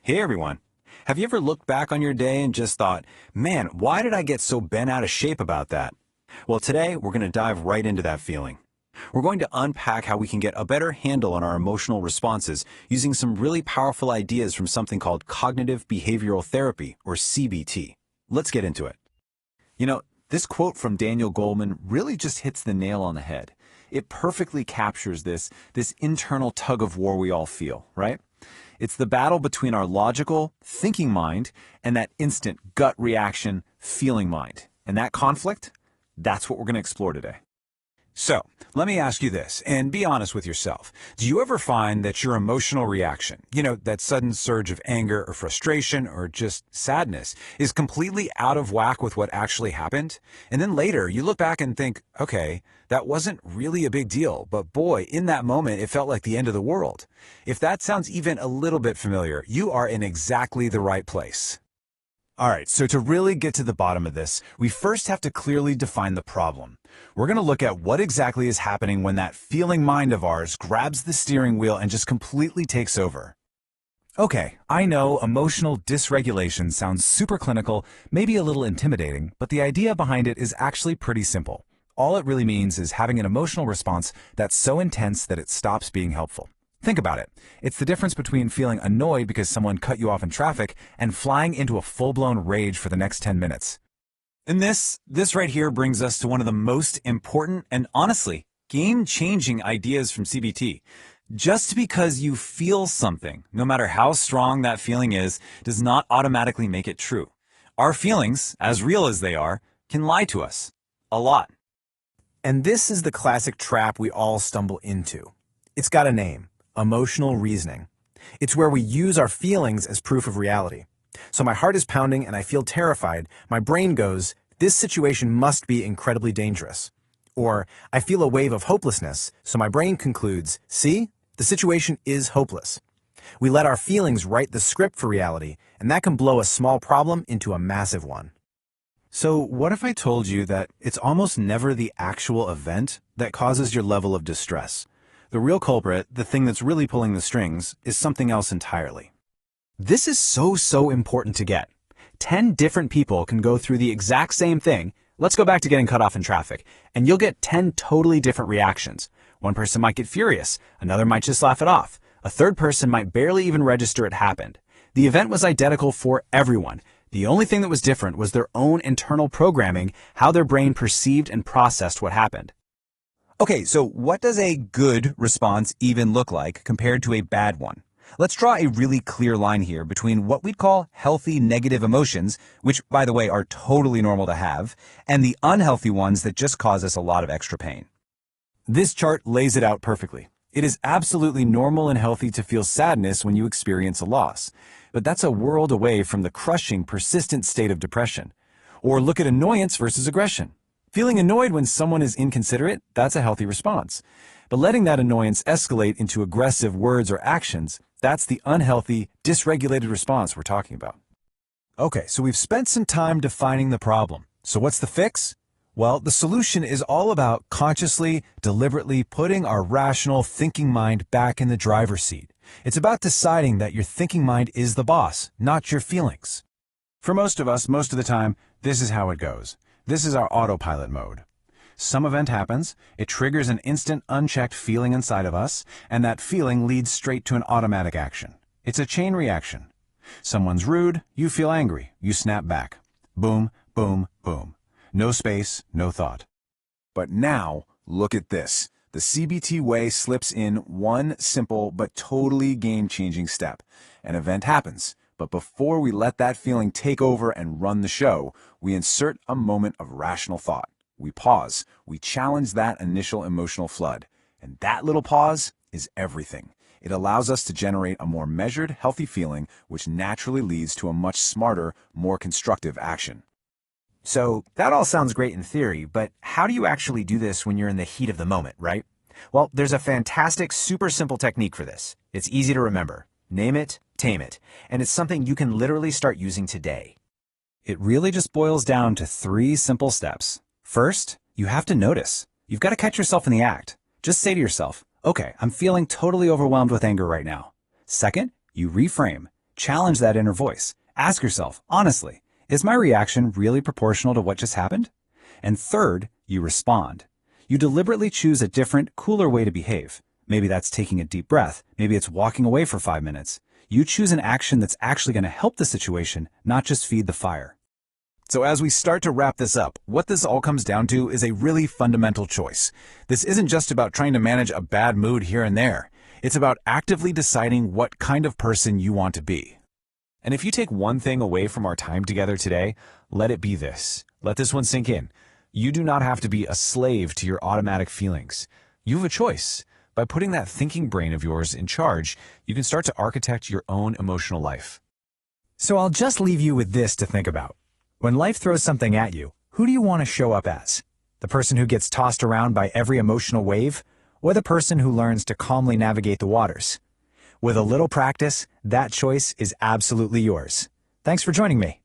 Hey everyone. Have you ever looked back on your day and just thought, man, why did I get so bent out of shape about that? Well, today we're going to dive right into that feeling. We're going to unpack how we can get a better handle on our emotional responses using some really powerful ideas from something called cognitive behavioral therapy, or CBT. Let's get into it. This quote from Daniel Goleman really just hits the nail on the head. It perfectly captures this internal tug of war we all feel, right? It's the battle between our logical, thinking mind and that instant gut reaction, feeling mind. And that conflict, that's what we're going to explore today. So, let me ask you this, and be honest with yourself. Do you ever find that your emotional reaction, that sudden surge of anger or frustration or just sadness, is completely out of whack with what actually happened? And then later, you look back and think, okay, that wasn't really a big deal, but boy, in that moment, it felt like the end of the world. If that sounds even a little bit familiar, you are in exactly the right place. All right, so to really get to the bottom of this, we first have to clearly define the problem. We're going to look at what exactly is happening when that feeling mind of ours grabs the steering wheel and just completely takes over. Okay, I know emotional dysregulation sounds super clinical, maybe a little intimidating, but the idea behind it is actually pretty simple. All it really means is having an emotional response that's so intense that it stops being helpful. Think about it. It's the difference between feeling annoyed because someone cut you off in traffic and flying into a full-blown rage for the next 10 minutes. And this right here brings us to one of the most important and honestly, game-changing ideas from CBT. Just because you feel something, no matter how strong that feeling is, does not automatically make it true. Our feelings, as real as they are, can lie to us. A lot. And this is the classic trap we all stumble into. It's got a name. Emotional reasoning. It's where we use our feelings as proof of reality. So my heart is pounding and I feel terrified. My brain goes, this situation must be incredibly dangerous. Or I feel a wave of hopelessness, so my brain concludes, see, the situation is hopeless. We let our feelings write the script for reality, and that can blow a small problem into a massive one. So what if I told you that it's almost never the actual event that causes your level of distress? The real culprit, the thing that's really pulling the strings, is something else entirely. This is so important to get. 10 different people can go through the exact same thing. Let's go back to getting cut off in traffic, and you'll get 10 totally different reactions. One person might get furious, another might just laugh it off. A third person might barely even register it happened. The event was identical for everyone. The only thing that was different was their own internal programming, how their brain perceived and processed what happened. Okay, so what does a good response even look like compared to a bad one? Let's draw a really clear line here between what we'd call healthy negative emotions, which, by the way, are totally normal to have, and the unhealthy ones that just cause us a lot of extra pain. This chart lays it out perfectly. It is absolutely normal and healthy to feel sadness when you experience a loss, but that's a world away from the crushing, persistent state of depression. Or look at annoyance versus aggression. Feeling annoyed when someone is inconsiderate, that's a healthy response. But letting that annoyance escalate into aggressive words or actions, that's the unhealthy, dysregulated response we're talking about. Okay, so we've spent some time defining the problem. So what's the fix? Well, the solution is all about consciously, deliberately putting our rational thinking mind back in the driver's seat. It's about deciding that your thinking mind is the boss, not your feelings. For most of us, most of the time, this is how it goes. This is our autopilot mode. Some event happens, it triggers an instant unchecked feeling inside of us, and that feeling leads straight to an automatic action. It's a chain reaction. Someone's rude, you feel angry, you snap back. Boom, boom, boom. No space, no thought. But now, look at this. The CBT way slips in one simple but totally game-changing step. An event happens. But before we let that feeling take over and run the show, we insert a moment of rational thought. We pause. We challenge that initial emotional flood. And that little pause is everything. It allows us to generate a more measured, healthy feeling, which naturally leads to a much smarter, more constructive action. So that all sounds great in theory, but how do you actually do this when you're in the heat of the moment, right? Well, there's a fantastic, super simple technique for this. It's easy to remember. Name it, tame it, and it's something you can literally start using today. It really just boils down to 3 simple steps. First, you have to notice. You've got to catch yourself in the act. Just say to yourself, okay, I'm feeling totally overwhelmed with anger right now. Second, you reframe. Challenge that inner voice. Ask yourself, honestly, is my reaction really proportional to what just happened? And third, you respond. You deliberately choose a different, cooler way to behave. Maybe that's taking a deep breath. Maybe it's walking away for 5 minutes. You choose an action that's actually going to help the situation, not just feed the fire. So as we start to wrap this up, what this all comes down to is a really fundamental choice. This isn't just about trying to manage a bad mood here and there. It's about actively deciding what kind of person you want to be. And if you take one thing away from our time together today, let it be this. Let this one sink in. You do not have to be a slave to your automatic feelings. You have a choice. By putting that thinking brain of yours in charge, you can start to architect your own emotional life. So I'll just leave you with this to think about. When life throws something at you, who do you want to show up as? The person who gets tossed around by every emotional wave, or the person who learns to calmly navigate the waters? With a little practice, that choice is absolutely yours. Thanks for joining me.